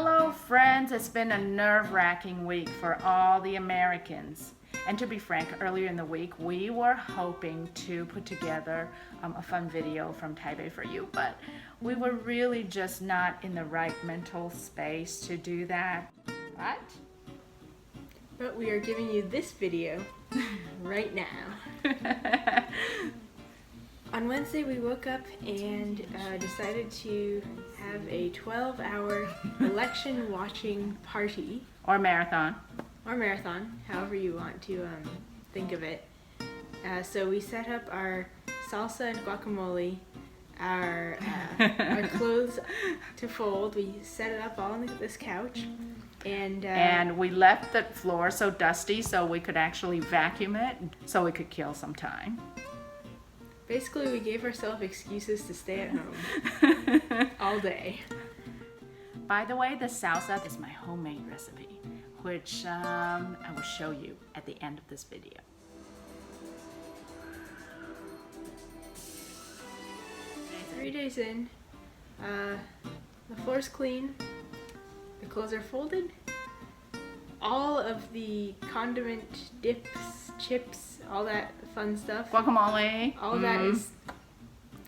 Hello friends, it's been a nerve-wracking week for all the Americans. And to be frank, earlier in the week we were hoping to put together a fun video from Taipei for you, but we were really just not in the right mental space to do that. What? But we are giving you this video right now. On Wednesday we woke up and decided to have a 12-hour election watching party. Or marathon. Or marathon, however you want to think of it. So we set up our salsa and guacamole, our clothes to fold. We set it up all on this couch. And we left the floor so dusty so we could actually vacuum it so we could kill some time. Basically, we gave ourselves excuses to stay at home all day. By the way, the salsa is my homemade recipe, which I will show you at the end of this video. Three days in, the floor's clean, the clothes are folded, all of the condiment, dips, chips, all that fun stuff. Guacamole. All that is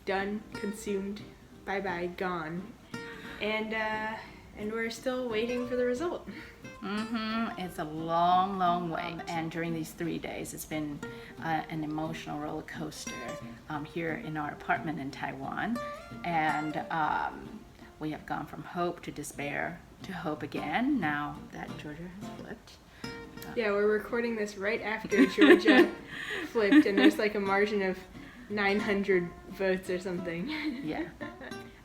done, consumed, bye-bye, gone. And we're still waiting for the result. It's a long, long wait. And during these 3 days, it's been an emotional roller coaster here in our apartment in Taiwan. And we have gone from hope to despair to hope again, now that Georgia has flipped. Yeah, we're recording this right after Georgia flipped, and there's like a margin of 900 votes or something. Yeah.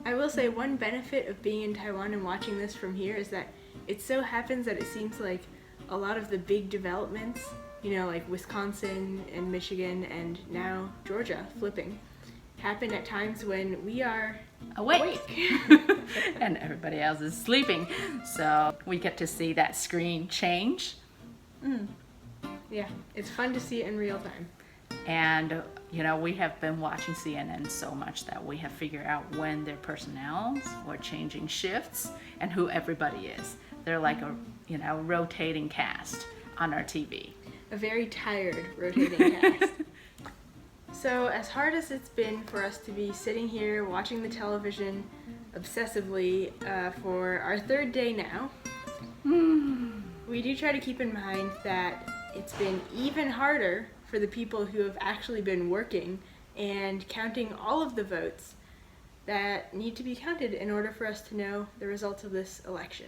I will say one benefit of being in Taiwan and watching this from here is that it so happens that it seems like a lot of the big developments, you know, like Wisconsin and Michigan and now Georgia flipping, happen at times when we are awake. And everybody else is sleeping. So we get to see that screen change. Yeah, it's fun to see it in real time. And, you know, we have been watching CNN so much that we have figured out when their personnels are changing shifts and who everybody is. They're like a, you know, rotating cast on our TV. A very tired rotating cast. So as hard as it's been for us to be sitting here watching the television obsessively for our third day now, we do try to keep in mind that it's been even harder for the people who have actually been working and counting all of the votes that need to be counted in order for us to know the results of this election.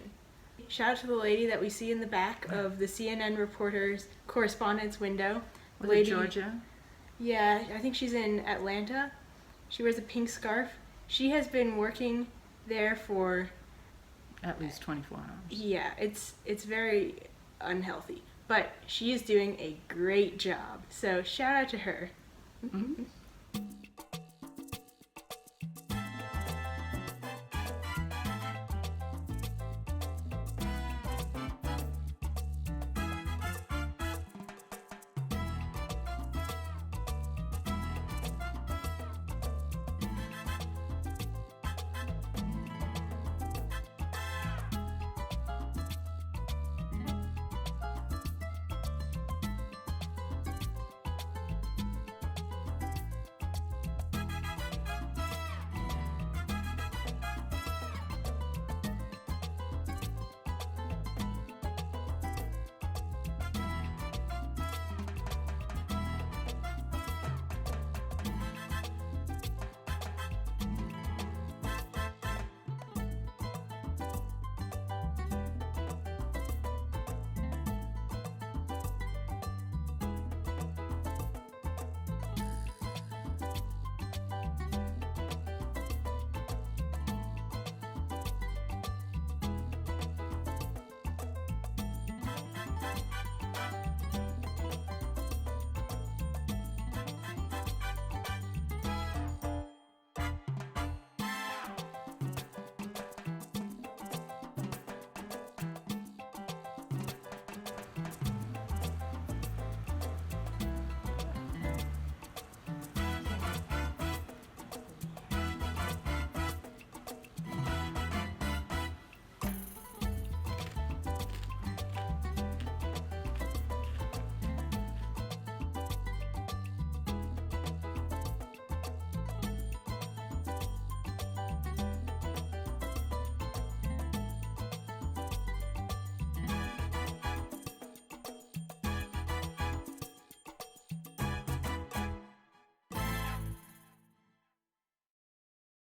Shout out to the lady that we see in the back of the CNN reporter's correspondence window. Was it Georgia? Yeah, I think she's in Atlanta. She wears a pink scarf. She has been working there for at least 24 hours. Yeah, it's very unhealthy, but she is doing a great job. So shout out to her.